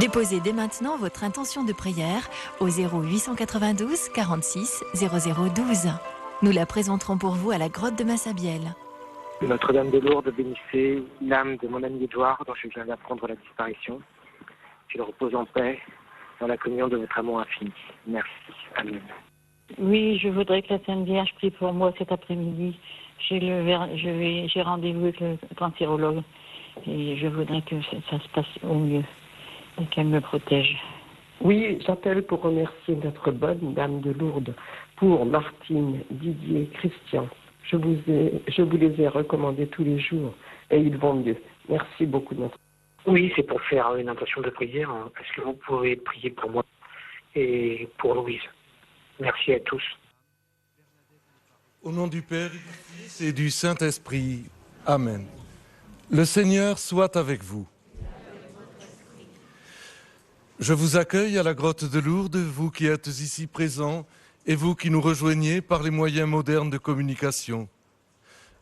Déposez dès maintenant votre intention de prière au 0892 46 0012. Nous la présenterons pour vous à la grotte de Massabielle. Notre-Dame de Lourdes, bénissez l'âme de mon ami Édouard, dont je viens d'apprendre la disparition. Qu'il repose en paix dans la communion de votre amour infini. Merci. Amen. Oui, je voudrais que la Sainte Vierge prie pour moi cet après-midi. J'ai rendez-vous avec le cancérologue et je voudrais que ça se passe au mieux et qu'elle me protège. Oui, j'appelle pour remercier notre bonne Dame de Lourdes pour Martine, Didier, Christian. Je vous les ai recommandés tous les jours et ils vont mieux. Merci beaucoup de notre... Oui, c'est pour faire une intention de prière. Est-ce que vous pouvez prier pour moi et pour Louise? Merci à tous. Au nom du Père, du Fils et du Saint-Esprit. Amen. Le Seigneur soit avec vous. Je vous accueille à la grotte de Lourdes, vous qui êtes ici présents et vous qui nous rejoignez par les moyens modernes de communication.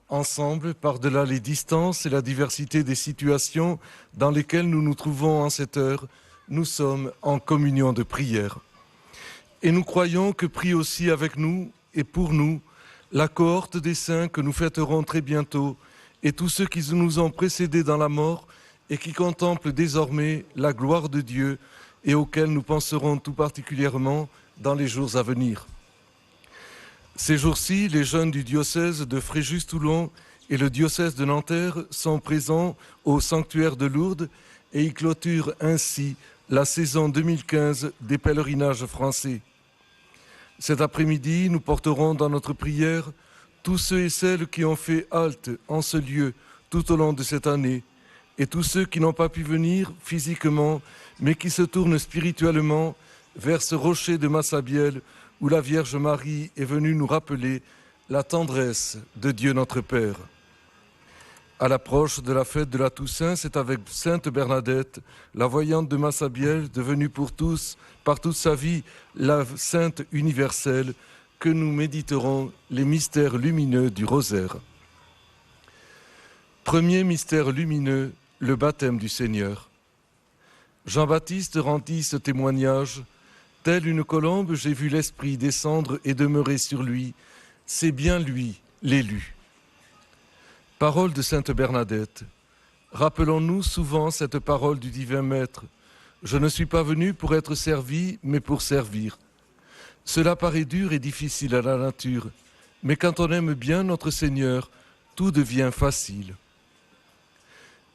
Ensemble, par-delà les distances et la diversité des situations dans lesquelles nous nous trouvons en cette heure, nous sommes en communion de prière. Et nous croyons que prie aussi avec nous et pour nous la cohorte des saints que nous fêterons très bientôt et tous ceux qui nous ont précédés dans la mort et qui contemplent désormais la gloire de Dieu et auxquels nous penserons tout particulièrement dans les jours à venir. Ces jours-ci, les jeunes du diocèse de Fréjus-Toulon et le diocèse de Nanterre sont présents au sanctuaire de Lourdes et y clôturent ainsi la saison 2015 des pèlerinages français. Cet après-midi, nous porterons dans notre prière tous ceux et celles qui ont fait halte en ce lieu tout au long de cette année et tous ceux qui n'ont pas pu venir physiquement mais qui se tournent spirituellement vers ce rocher de Massabielle où la Vierge Marie est venue nous rappeler la tendresse de Dieu notre Père. À l'approche de la fête de la Toussaint, c'est avec Sainte Bernadette, la voyante de Massabielle, devenue pour tous, par toute sa vie, la Sainte universelle, que nous méditerons les mystères lumineux du rosaire. Premier mystère lumineux, le baptême du Seigneur. Jean-Baptiste rendit ce témoignage. Telle une colombe, j'ai vu l'Esprit descendre et demeurer sur lui. C'est bien lui, l'élu. Parole de Sainte Bernadette. Rappelons-nous souvent cette parole du divin Maître. Je ne suis pas venu pour être servi, mais pour servir. Cela paraît dur et difficile à la nature, mais quand on aime bien notre Seigneur, tout devient facile.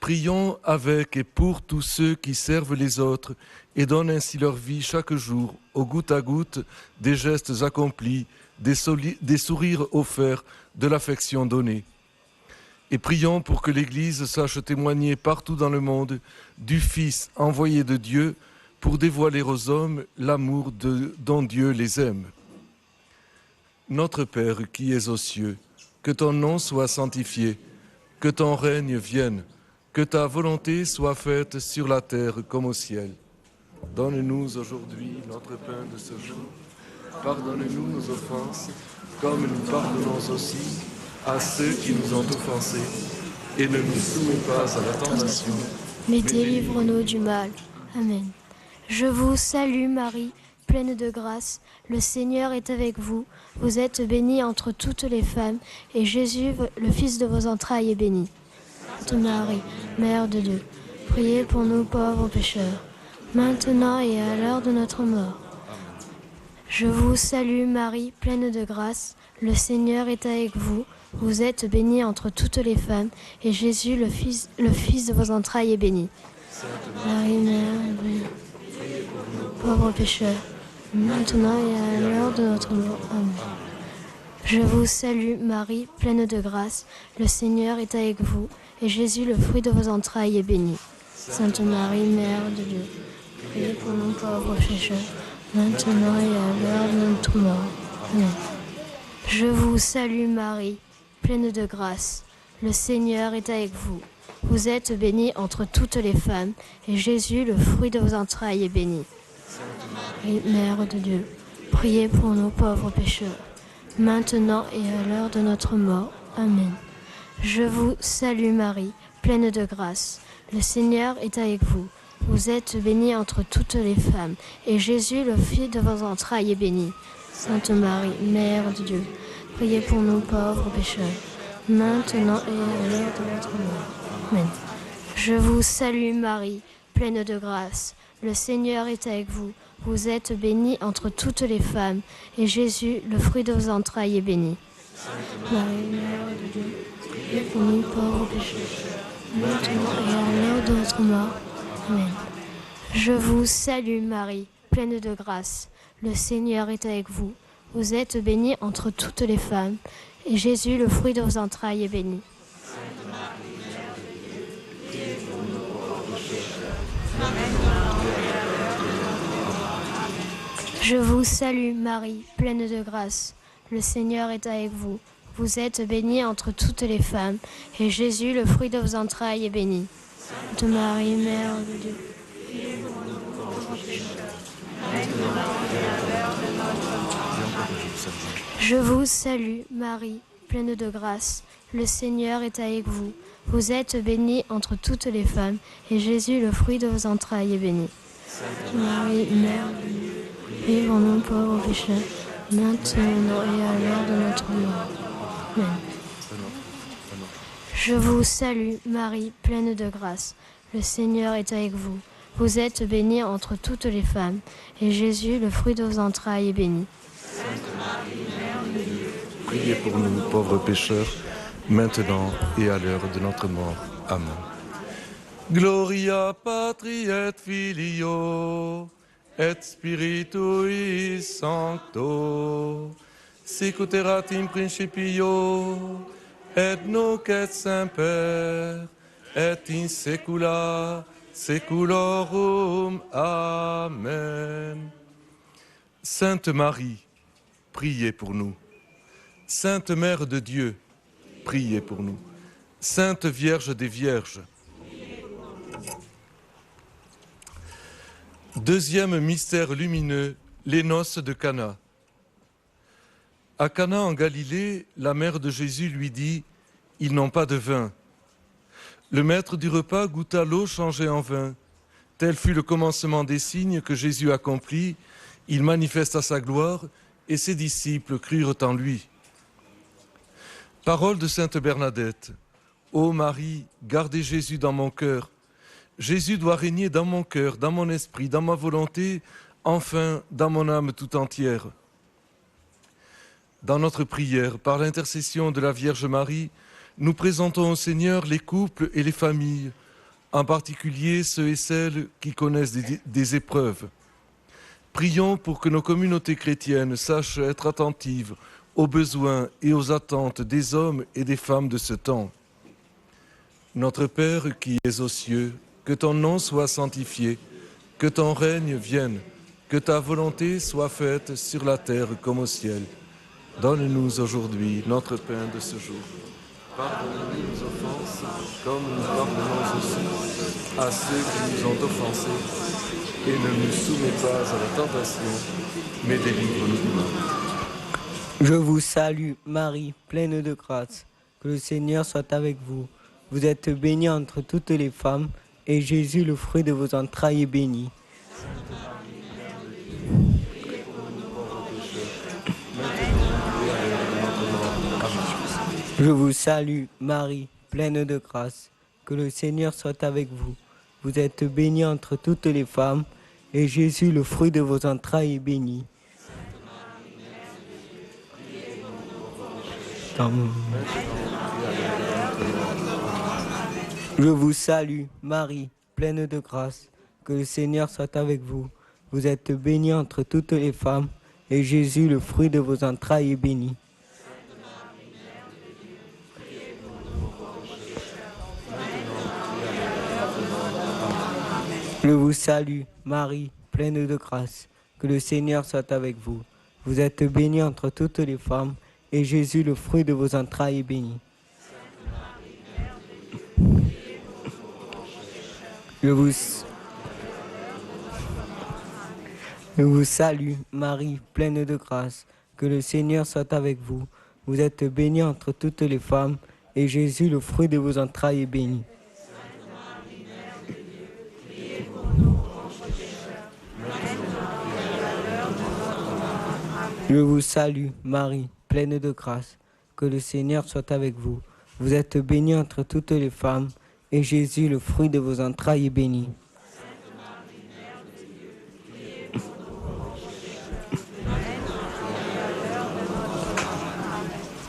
Prions avec et pour tous ceux qui servent les autres et donnent ainsi leur vie chaque jour, au goutte à goutte, des gestes accomplis, des sourires offerts, de l'affection donnée. Et prions pour que l'Église sache témoigner partout dans le monde du Fils envoyé de Dieu pour dévoiler aux hommes l'amour dont Dieu les aime. Notre Père qui es aux cieux, que ton nom soit sanctifié, que ton règne vienne, que ta volonté soit faite sur la terre comme au ciel. Donne-nous aujourd'hui notre pain de ce jour. Pardonne-nous nos offenses, comme nous pardonnons aussi à ceux qui nous ont offensés. Et ne nous soumets pas à la tentation, mais délivre-nous du mal. Amen. Je vous salue Marie, pleine de grâce. Le Seigneur est avec vous. Vous êtes bénie entre toutes les femmes, et Jésus, le Fils de vos entrailles, est béni. Sainte Marie, Mère de Dieu, priez pour nous pauvres pécheurs, maintenant et à l'heure de notre mort. Je vous salue Marie, pleine de grâce. Le Seigneur est avec vous. Vous êtes bénie entre toutes les femmes, et Jésus, le Fils de vos entrailles, est béni. Sainte Marie, Mère de Dieu, priez pour nous pauvres pécheurs, maintenant et à l'heure de notre mort. Amen. Je vous salue Marie, pleine de grâce. Le Seigneur est avec vous, et Jésus, le fruit de vos entrailles, est béni. Sainte Marie, Mère de Dieu, priez pour nous pauvres pécheurs, maintenant et à l'heure de notre mort. Amen. Je vous salue Marie, pleine de grâce. Le Seigneur est avec vous. Vous êtes bénie entre toutes les femmes, et Jésus, le fruit de vos entrailles, est béni. Sainte Marie, Mère de Dieu, priez pour nous pauvres pécheurs, maintenant et à l'heure de notre mort. Amen. Je vous salue Marie, pleine de grâce. Le Seigneur est avec vous. Vous êtes bénie entre toutes les femmes, et Jésus, le fruit de vos entrailles, est béni. Sainte Marie, Mère de Dieu, priez pour nous pauvres pécheurs, maintenant et à l'heure de notre mort. Amen. Je vous salue Marie, pleine de grâce. Le Seigneur est avec vous. Vous êtes bénie entre toutes les femmes, et Jésus, le fruit de vos entrailles, est béni. Sainte Marie, Mère de Dieu, priez pour nous pauvres pécheurs, maintenant et à l'heure de notre mort. Amen. Je vous salue Marie, pleine de grâce. Le Seigneur est avec vous. Vous êtes bénie entre toutes les femmes, et Jésus, le fruit de vos entrailles, est béni. Sainte Marie, Mère de Dieu, priez pour nous pauvres pécheurs, maintenant et à l'heure de notre mort. Je vous salue Marie, pleine de grâce. Le Seigneur est avec vous. Vous êtes bénie entre toutes les femmes, et Jésus, le fruit de vos entrailles, est béni. Sainte Marie, Mère de Dieu, priez pour nous pauvres pécheurs, maintenant et à l'heure de notre mort. Je vous salue, Marie, pleine de grâce. Le Seigneur est avec vous. Vous êtes bénie entre toutes les femmes, et Jésus, le fruit de vos entrailles, est béni. Sainte Marie, Mère de Dieu, priez pour nous pauvres pécheurs, maintenant et à l'heure de notre mort. Amen. Je vous salue, Marie, pleine de grâce. Le Seigneur est avec vous. Vous êtes bénie entre toutes les femmes, et Jésus, le fruit de vos entrailles, est béni. Sainte Marie, Mère de Dieu, priez pour nous, pauvres pécheurs, maintenant et à l'heure de notre mort. Amen. Gloria Patri et Filio et Spiritui Sancto, sic erat in principio et nunc et semper et in saecula saeculorum. Amen. Sainte Marie, priez pour nous. Sainte Mère de Dieu, priez pour nous. Sainte Vierge des Vierges. Deuxième mystère lumineux, les noces de Cana. À Cana en Galilée, la mère de Jésus lui dit « Ils n'ont pas de vin ». Le maître du repas goûta l'eau changée en vin. Tel fut le commencement des signes que Jésus accomplit. Il manifesta sa gloire et ses disciples crurent en lui. Parole de sainte Bernadette. Ô Marie, gardez Jésus dans mon cœur. Jésus doit régner dans mon cœur, dans mon esprit, dans ma volonté, enfin dans mon âme tout entière. Dans notre prière, par l'intercession de la Vierge Marie, nous présentons au Seigneur les couples et les familles, en particulier ceux et celles qui connaissent des épreuves. Prions pour que nos communautés chrétiennes sachent être attentives aux besoins et aux attentes des hommes et des femmes de ce temps. Notre Père qui es aux cieux, que ton nom soit sanctifié, que ton règne vienne, que ta volonté soit faite sur la terre comme au ciel. Donne-nous aujourd'hui notre pain de ce jour. Pardonne-nous nos offenses, comme nous pardonnons aussi à ceux qui nous ont offensés. Et ne nous soumets pas à la tentation, mais délivre-nous du mal. Je vous salue, Marie, pleine de grâce. Que le Seigneur soit avec vous. Vous êtes bénie entre toutes les femmes, et Jésus, le fruit de vos entrailles, est béni. Je vous salue, Marie, pleine de grâce. Que le Seigneur soit avec vous. Vous êtes bénie entre toutes les femmes, et Jésus, le fruit de vos entrailles, est béni. Je vous salue, Marie, pleine de grâce. Que le Seigneur soit avec vous. Vous êtes bénie entre toutes les femmes, et Jésus, le fruit de vos entrailles, est béni. Je vous salue, Marie, pleine de grâce. Que le Seigneur soit avec vous. Vous êtes bénie entre toutes les femmes, et Jésus, le fruit de vos entrailles, est béni. Je vous salue, Marie, pleine de grâce. Que le Seigneur soit avec vous. Vous êtes bénie entre toutes les femmes, et Jésus, le fruit de vos entrailles, est béni. Je Je vous salue, Marie, pleine de grâce. Que le Seigneur soit avec vous. Vous êtes bénie entre toutes les femmes, et Jésus, le fruit de vos entrailles, est béni.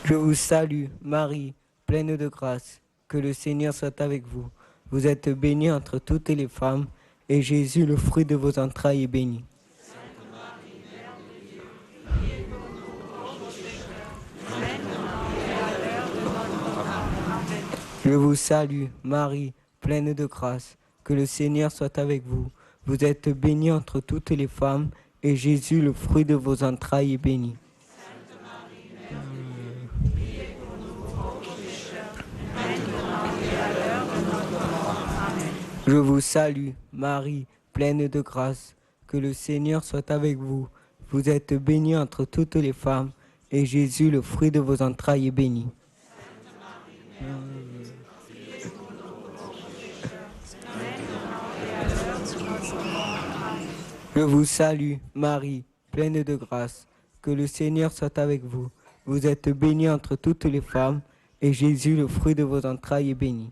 Je vous salue, Marie, pleine de grâce. Que le Seigneur soit avec vous. Vous êtes bénie entre toutes les femmes, et Jésus, le fruit de vos entrailles, est béni. Je vous salue, Marie, pleine de grâce. Que le Seigneur soit avec vous. Vous êtes bénie entre toutes les femmes, et Jésus, le fruit de vos entrailles, est béni. Je vous salue, Marie, pleine de grâce. Que le Seigneur soit avec vous. Vous êtes bénie entre toutes les femmes, et Jésus, le fruit de vos entrailles, est béni. Je vous salue, Marie, pleine de grâce. Que le Seigneur soit avec vous. Vous êtes bénie entre toutes les femmes, et Jésus, le fruit de vos entrailles, est béni.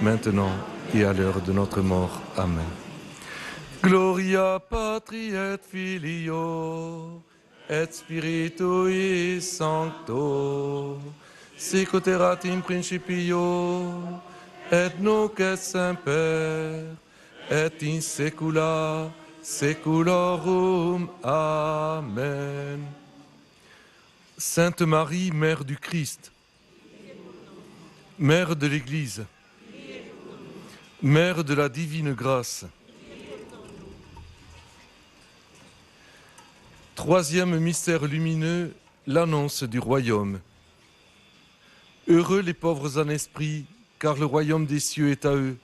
Maintenant et à l'heure de notre mort. Amen. Gloria Patri et Filio et Spiritui Sancto, sic ut erat in principio et nunc et semper et in saecula saeculorum. Amen. Sainte Marie, Mère du Christ, Mère de l'Église, Mère de la divine grâce. Troisième mystère lumineux, l'annonce du royaume. Heureux les pauvres en esprit, car le royaume des cieux est à eux.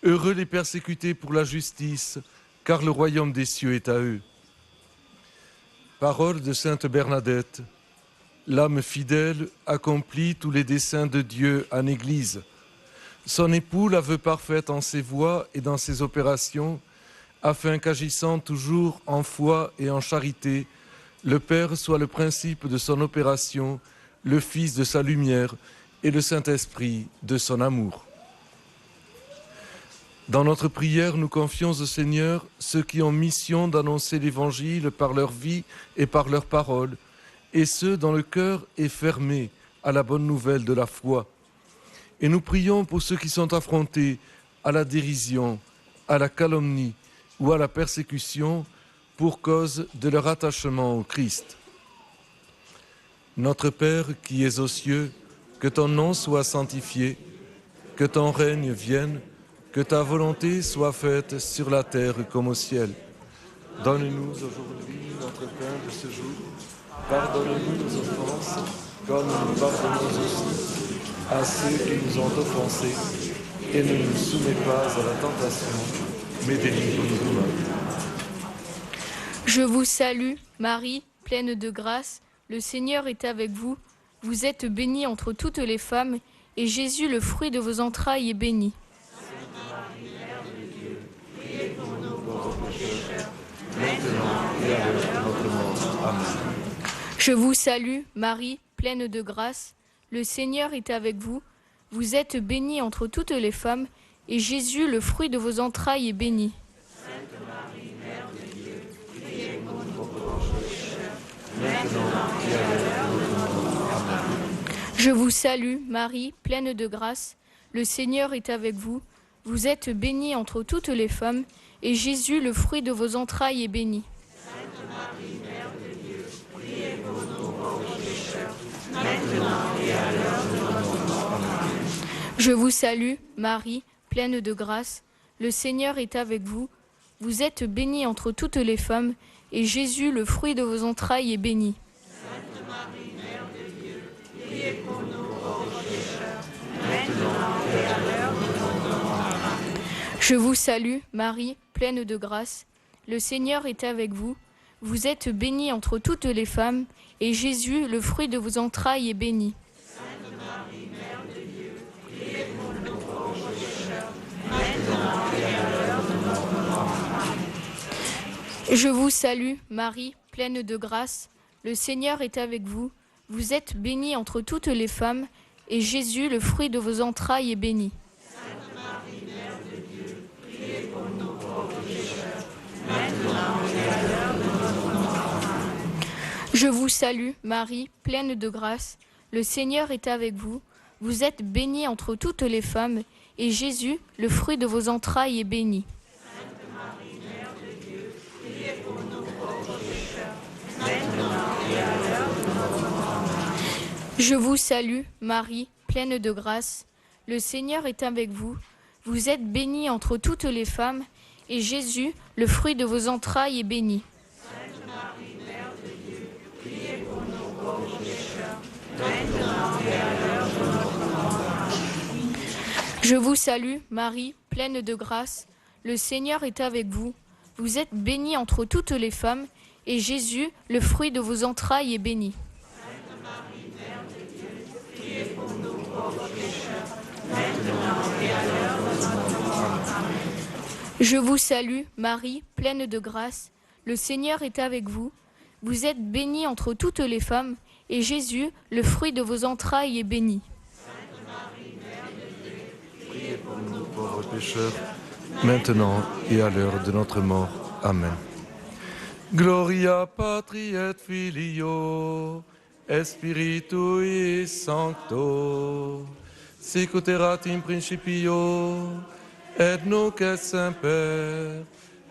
Heureux les persécutés pour la justice, car le royaume des cieux est à eux. Parole de sainte Bernadette. L'âme fidèle accomplit tous les desseins de Dieu en Église. Son époux la veut parfaite en ses voies et dans ses opérations, afin qu'agissant toujours en foi et en charité, le Père soit le principe de son opération, le Fils de sa lumière et le Saint-Esprit de son amour. Dans notre prière, nous confions au Seigneur ceux qui ont mission d'annoncer l'Évangile par leur vie et par leurs paroles, et ceux dont le cœur est fermé à la bonne nouvelle de la foi. Et nous prions pour ceux qui sont affrontés à la dérision, à la calomnie ou à la persécution pour cause de leur attachement au Christ. Notre Père qui es aux cieux, que ton nom soit sanctifié, que ton règne vienne, que ta volonté soit faite sur la terre comme au ciel. Donne-nous aujourd'hui notre pain de ce jour. Pardonne-nous nos offenses, comme nous pardonnons aussi à ceux qui nous ont offensés, et ne nous soumets pas à la tentation, mais délivre-nous du mal. Je vous salue, Marie, pleine de grâce, le Seigneur est avec vous. Vous êtes bénie entre toutes les femmes, et Jésus, le fruit de vos entrailles, est béni. Sainte Marie, Mère de Dieu, priez pour nous pauvres pécheurs, maintenant et à l'heure de notre mort. Amen. Je vous salue, Marie, pleine de grâce, le Seigneur est avec vous. Vous êtes bénie entre toutes les femmes, et Jésus, le fruit de vos entrailles, est béni. Sainte Marie, Mère de Dieu, priez pour nous pauvres pécheurs, maintenant et à l'heure de notre mort. Amen. Je vous salue, Marie, pleine de grâce, le Seigneur est avec vous. Vous êtes bénie entre toutes les femmes, et Jésus, le fruit de vos entrailles, est béni. Sainte Marie, Mère de Dieu, priez pour nous pauvres pécheurs, maintenant et à l'heure de notre mort. Amen. Je vous salue, Marie, pleine de grâce, le Seigneur est avec vous. Vous êtes bénie entre toutes les femmes, et Jésus, le fruit de vos entrailles, est béni. Sainte Marie, Mère de Dieu, priez pour nous pauvres pécheurs, maintenant et à l'heure de notre mort. Amen. Je vous salue, Marie, pleine de grâce, le Seigneur est avec vous. Vous êtes bénie entre toutes les femmes, et Jésus, le fruit de vos entrailles, est béni. Sainte Marie, Mère de Dieu, priez pour nous pauvres pécheurs, maintenant et à l'heure de notre mort. Amen. Je vous salue, Marie, pleine de grâce. Le Seigneur est avec vous. Vous êtes bénie entre toutes les femmes, et Jésus, le fruit de vos entrailles, est béni. Sainte Marie, Mère de Dieu, priez pour nous pauvres pécheurs, maintenant et à l'heure de notre mort. Je vous salue, Marie, pleine de grâce. Le Seigneur est avec vous. Vous êtes bénie entre toutes les femmes, et Jésus, le fruit de vos entrailles, est béni. Sainte Marie, Mère de Dieu, priez pour nous pauvres pécheurs, maintenant et à l'heure de notre mort. Je vous salue, Marie, pleine de grâce. Le Seigneur est avec vous. Vous êtes bénie entre toutes les femmes, et Jésus, le fruit de vos entrailles, est béni. Sainte Marie, Mère de Dieu, priez pour nous pauvres pécheurs, maintenant et à l'heure de notre mort. Je vous salue, Marie, pleine de grâce. Le Seigneur est avec vous. Vous êtes bénie entre toutes les femmes, et Jésus, le fruit de vos entrailles, est béni. Sainte Marie, Mère de Dieu, priez pour nous pauvres pécheurs, maintenant et à l'heure de notre mort. Je vous salue, Marie, pleine de grâce. Le Seigneur est avec vous. Vous êtes bénie entre toutes les femmes, et Jésus, le fruit de vos entrailles, est béni. Sainte Marie, Mère de Dieu, Priez pour nous pauvres pécheurs, maintenant et à l'heure de notre mort. Amen. Gloria Patri et Filio, et Spiritui Sancto, sic ut erat in principio, et nunc et semper,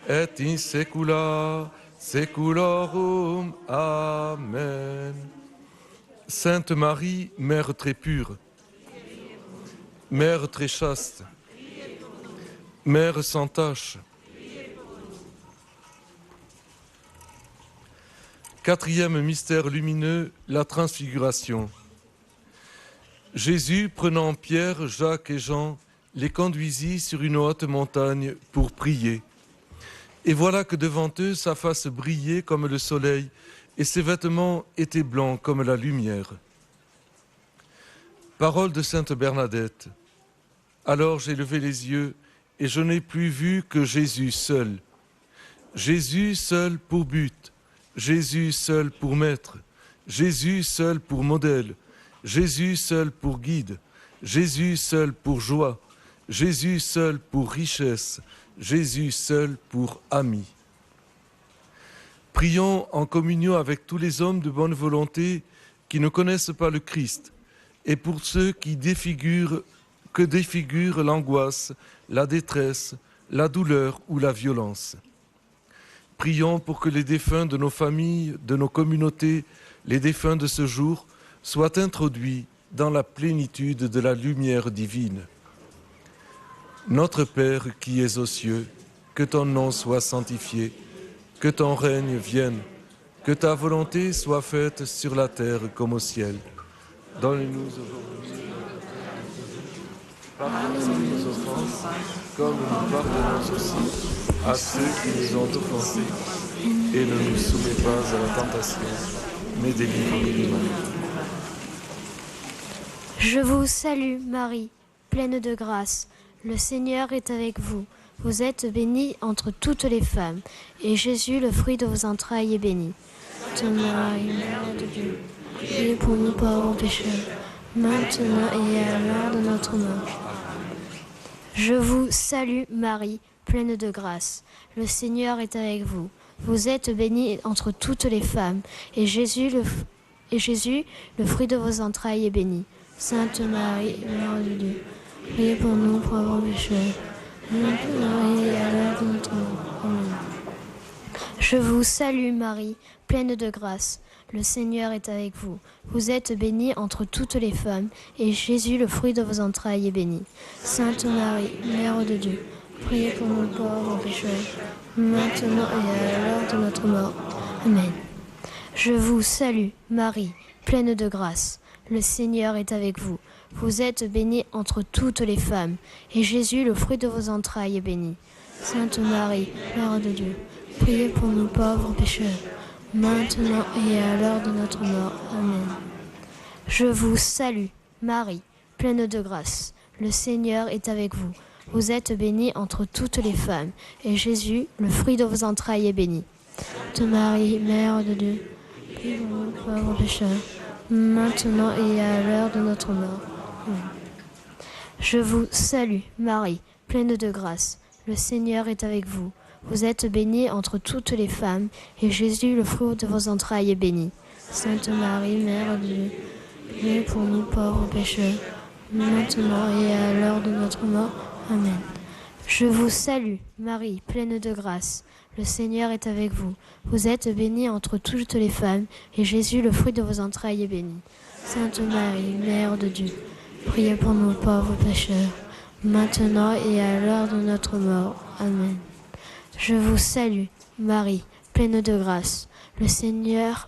et in saecula saeculorum. Amen. Sainte Marie, Mère très pure, Mère très chaste, Mère sans tache. Quatrième mystère lumineux, la transfiguration. Jésus, prenant Pierre, Jacques et Jean, les conduisit sur une haute montagne pour prier. Et voilà que devant eux, sa face brillait comme le soleil, et ses vêtements étaient blancs comme la lumière. Parole de sainte Bernadette. Alors j'ai levé les yeux, et je n'ai plus vu que Jésus seul. Jésus seul pour but, Jésus seul pour maître, Jésus seul pour modèle, Jésus seul pour guide, Jésus seul pour joie, Jésus seul pour richesse, Jésus seul pour ami. Prions en communion avec tous les hommes de bonne volonté qui ne connaissent pas le Christ, et pour ceux qui défigurent l'angoisse, la détresse, la douleur ou la violence. Prions pour que les défunts de nos familles, de nos communautés, les défunts de ce jour, soient introduits dans la plénitude de la lumière divine. Notre Père qui es aux cieux, que ton nom soit sanctifié, que ton règne vienne, que ta volonté soit faite sur la terre comme au ciel. Donne-nous aujourd'hui pardonne-nous nos offenses, comme nous pardonnons aussi à ceux qui nous ont offensés, et ne nous soumets pas à la tentation, mais délivre-nous du mal. Je vous salue, Marie, pleine de grâce. Le Seigneur est avec vous. Vous êtes bénie entre toutes les femmes, et Jésus, le fruit de vos entrailles, est béni. Sainte Marie, Mère de Dieu, priez pour nous pauvres pécheurs, maintenant et à l'heure de notre mort. Je vous salue, Marie, pleine de grâce. Le Seigneur est avec vous. Vous êtes bénie entre toutes les femmes, et Jésus, le fruit de vos entrailles, est béni. Sainte Marie, Mère de Dieu, priez pour nous pauvres pécheurs, maintenant et à l'heure de notre mort. Amen. Je vous salue, Marie, pleine de grâce. Le Seigneur est avec vous. Vous êtes bénie entre toutes les femmes, et Jésus, le fruit de vos entrailles, est béni. Sainte Marie, Mère de Dieu, priez pour nous pauvres pécheurs, maintenant et à l'heure de notre mort. Amen. Je vous salue, Marie, pleine de grâce. Le Seigneur est avec vous. Vous êtes bénie entre toutes les femmes, et Jésus, le fruit de vos entrailles, est béni. Sainte Marie, Mère de Dieu, priez pour nous pauvres pécheurs, maintenant et à l'heure de notre mort. Amen. Je vous salue, Marie, pleine de grâce. Le Seigneur est avec vous. Vous êtes bénie entre toutes les femmes, et Jésus, le fruit de vos entrailles, est béni. Sainte Marie, Mère de Dieu, priez pour nous pauvres pécheurs, maintenant et à l'heure de notre mort. Amen. Je vous salue, Marie, pleine de grâce. Le Seigneur est avec vous. Vous êtes bénie entre toutes les femmes, et Jésus, le fruit de vos entrailles, est béni. Sainte Marie, Mère de Dieu, priez pour nous pauvres pécheurs, maintenant et à l'heure de notre mort. Amen. Je vous salue, Marie, pleine de grâce. Le Seigneur est avec vous. Vous êtes bénie entre toutes les femmes, et Jésus, le fruit de vos entrailles, est béni. Sainte Marie, Mère de Dieu, priez pour nous pauvres pécheurs, maintenant et à l'heure de notre mort. Amen. Je vous salue, Marie, pleine de grâce. Le Seigneur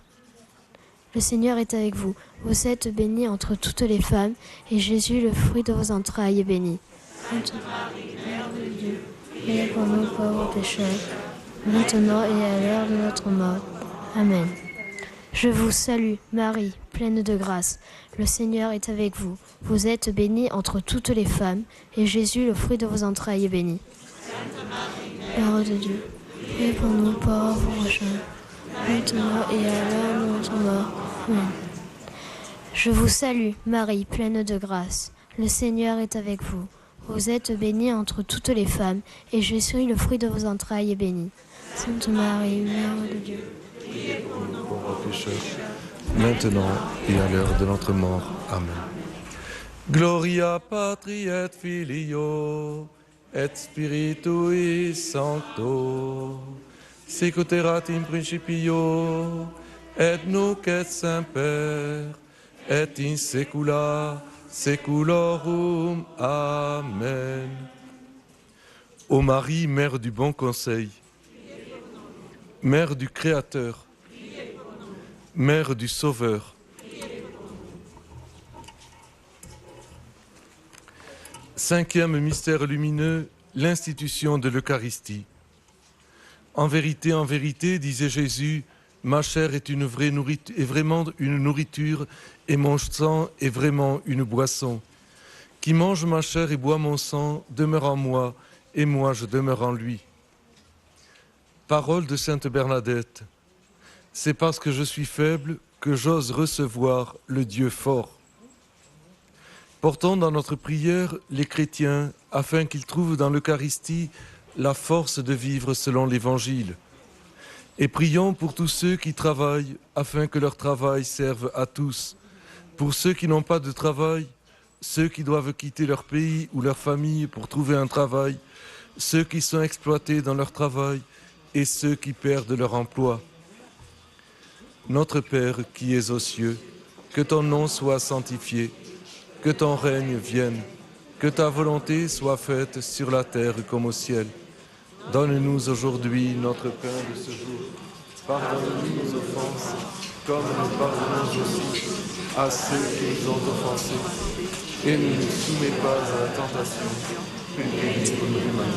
est avec vous. Vous êtes bénie entre toutes les femmes, et Jésus, le fruit de vos entrailles, est béni. Sainte Marie, Mère de Dieu, priez pour nous pauvres pécheurs, maintenant et à l'heure de notre mort. Amen. Je vous salue, Marie, pleine de grâce. Le Seigneur est avec vous. Vous êtes bénie entre toutes les femmes, et Jésus, le fruit de vos entrailles, est béni. Sainte Marie, Mère de Dieu, priez pour nous pauvres pécheurs, maintenant et à l'heure de notre mort. Amen. Je vous salue, Marie, pleine de grâce. Le Seigneur est avec vous. Vous êtes bénie entre toutes les femmes, et Jésus, le fruit de vos entrailles, est béni. Sainte Marie, Mère de Dieu, priez pour nous pauvres pécheurs, maintenant et à l'heure de notre mort. Amen. Gloria Patri et Filio et Spiritui Sancto, sic erat in principio et nunc et semper et in saecula saeculorum. Amen. Ô Marie, Mère du bon conseil, Mère du Créateur, Mère du Sauveur, cinquième mystère lumineux, l'institution de l'Eucharistie. En vérité, disait Jésus, ma chair est vraiment une nourriture et mon sang est vraiment une boisson. Qui mange ma chair et boit mon sang demeure en moi et moi je demeure en lui. Parole de Sainte Bernadette. C'est parce que je suis faible que j'ose recevoir le Dieu fort. Portons dans notre prière les chrétiens afin qu'ils trouvent dans l'Eucharistie la force de vivre selon l'Évangile. Et prions pour tous ceux qui travaillent afin que leur travail serve à tous. Pour ceux qui n'ont pas de travail, ceux qui doivent quitter leur pays ou leur famille pour trouver un travail, ceux qui sont exploités dans leur travail et ceux qui perdent leur emploi. Notre Père qui es aux cieux, que ton nom soit sanctifié, que ton règne vienne, que ta volonté soit faite sur la terre comme au ciel. Donne-nous aujourd'hui notre pain de ce jour. Pardonne-nous nos offenses, comme nous pardonnons aussi à ceux qui nous ont offensés. Et ne nous soumets pas à la tentation, mais délivre-nous du mal.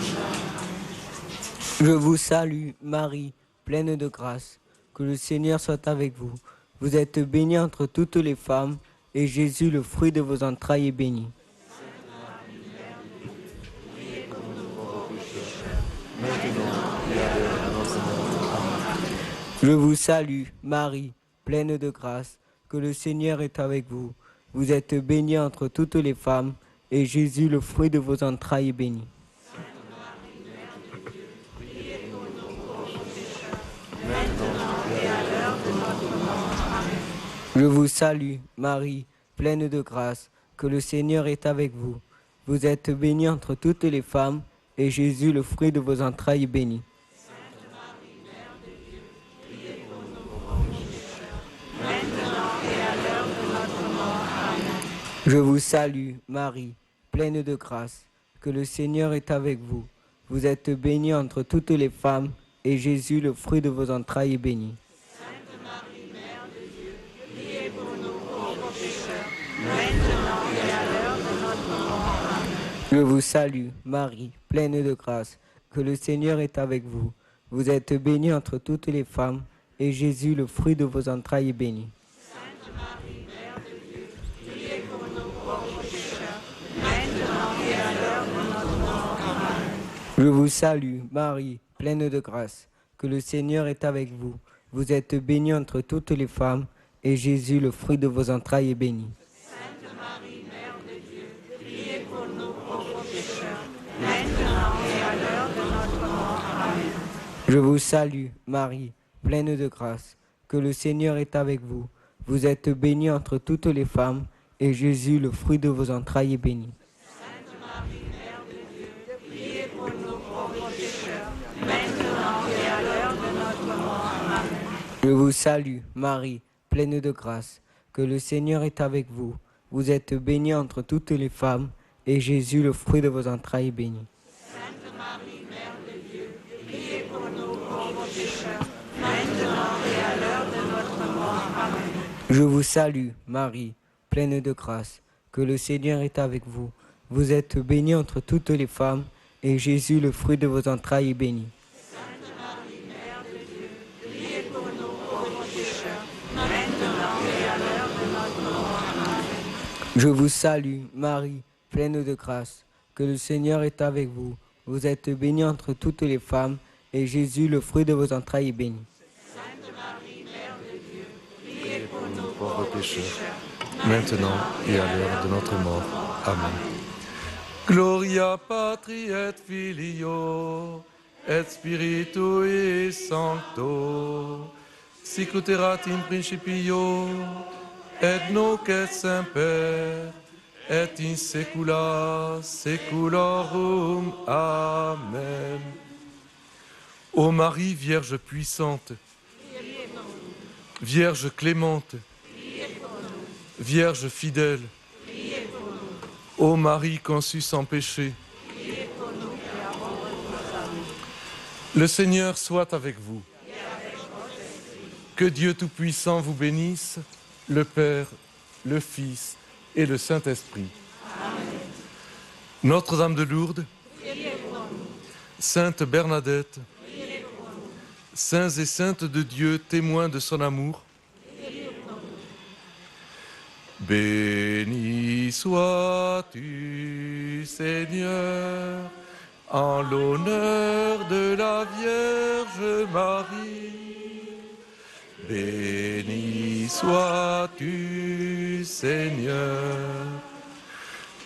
Je vous salue, Marie, pleine de grâce. Que le Seigneur soit avec vous. Vous êtes bénie entre toutes les femmes, et Jésus, le fruit de vos entrailles, est béni. Je vous salue, Marie, pleine de grâce. Que le Seigneur est avec vous. Vous êtes bénie entre toutes les femmes, et Jésus, le fruit de vos entrailles, est béni. Je vous salue, Marie, pleine de grâce, que le Seigneur est avec vous. Vous êtes bénie entre toutes les femmes, et Jésus, le fruit de vos entrailles, est béni. Sainte Marie, Mère de Dieu, priez pour nous pauvres pécheurs, maintenant et à l'heure de notre mort. Amen. Je vous salue, Marie, pleine de grâce, que le Seigneur est avec vous. Vous êtes bénie entre toutes les femmes, et Jésus, le fruit de vos entrailles, est béni. Sainte Marie, Mère de Dieu, priez pour nous pauvres pécheurs, maintenant et à l'heure de notre mort. Amen. Je vous salue, Marie, pleine de grâce, que le Seigneur est avec vous. Vous êtes bénie entre toutes les femmes, et Jésus, le fruit de vos entrailles, est béni. Sainte Marie, Mère de Dieu, priez pour nous pauvres pécheurs, maintenant et à l'heure de notre mort. Amen. Je vous salue, Marie, pleine de grâce, que le Seigneur est avec vous. Vous êtes bénie entre toutes les femmes, et Jésus, le fruit de vos entrailles, est béni. Sainte Marie, Mère de Dieu, priez pour nous pauvres pécheurs, maintenant et à l'heure de notre mort. Amen. Je vous salue, Marie, pleine de grâce, que le Seigneur est avec vous. Vous êtes bénie entre toutes les femmes, et Jésus, le fruit de vos entrailles, est béni. Sainte Marie, Mère de Dieu, priez pour nous pauvres pécheurs, maintenant et à l'heure de notre mort. Amen. Je vous salue, Marie, pleine de grâce, que le Seigneur est avec vous. Vous êtes bénie entre toutes les femmes, et Jésus, le fruit de vos entrailles, est béni. Sainte Marie, Mère de Dieu, priez pour nous pauvres pécheurs, maintenant et à l'heure de notre mort. Amen. Je vous salue, Marie, pleine de grâce, que le Seigneur est avec vous. Vous êtes bénie entre toutes les femmes, et Jésus, le fruit de vos entrailles, est béni. Sainte Marie, Mère de Dieu, priez pour nous pauvres pécheurs, maintenant et à l'heure de notre mort. Amen. Je vous salue, Marie, pleine de grâce, que le Seigneur est avec vous. Vous êtes bénie entre toutes les femmes, et Jésus, le fruit de vos entrailles, est béni. Sainte Marie, Mère de Dieu, priez pour nous Pauvres pécheurs, maintenant et à l'heure de notre mort. Amen. Gloria Patri et Filio et Spiritui Sancto, sic ut erat in principio et nunc et semper et in saecula saeculorum. Amen. Ô Marie, Vierge puissante, Vierge clémente, Vierge fidèle, ô Marie conçue sans péché, le Seigneur soit avec vous. Que Dieu Tout-Puissant vous bénisse, le Père, le Fils et le Saint-Esprit. Notre-Dame de Lourdes, Sainte Bernadette, saints et saintes de Dieu, témoins de son amour, béni sois-tu, Seigneur, en l'honneur de la Vierge Marie. Béni sois-tu, Seigneur.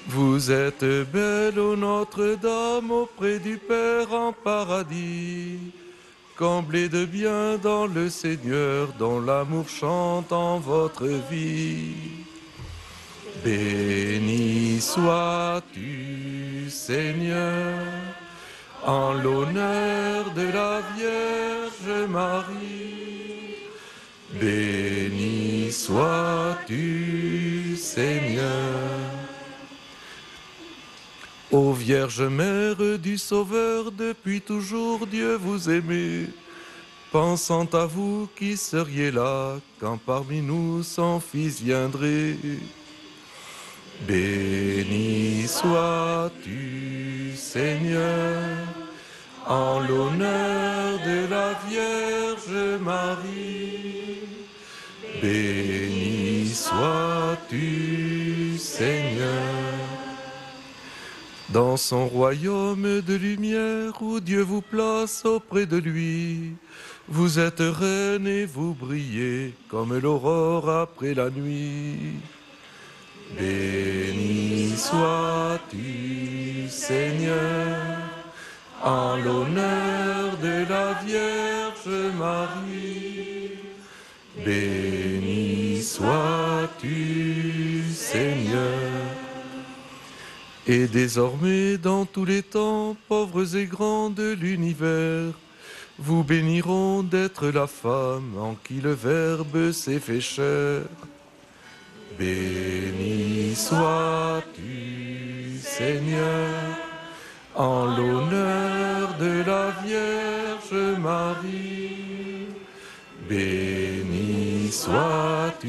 Vous êtes belle, ô Notre-Dame, auprès du Père en paradis. Comblée de bien dans le Seigneur, dont l'amour chante en votre vie. Béni sois-tu, Seigneur, en l'honneur de la Vierge Marie. Béni sois-tu, Seigneur. Ô Vierge Mère du Sauveur, depuis toujours Dieu vous aimait, pensant à vous qui seriez là, quand parmi nous son Fils viendrait. Béni sois-tu, Seigneur, en l'honneur de la Vierge Marie. Béni sois-tu, Seigneur. Dans son royaume de lumière où Dieu vous place auprès de lui, vous êtes reine et vous brillez comme l'aurore après la nuit. Béni sois-tu, Seigneur, en l'honneur de la Vierge Marie. Béni sois-tu, Seigneur. Et désormais, dans tous les temps, pauvres et grands de l'univers, vous béniront d'être la femme en qui le Verbe s'est fait chair. Béni sois-tu, Seigneur, en l'honneur de la Vierge Marie. Béni sois-tu,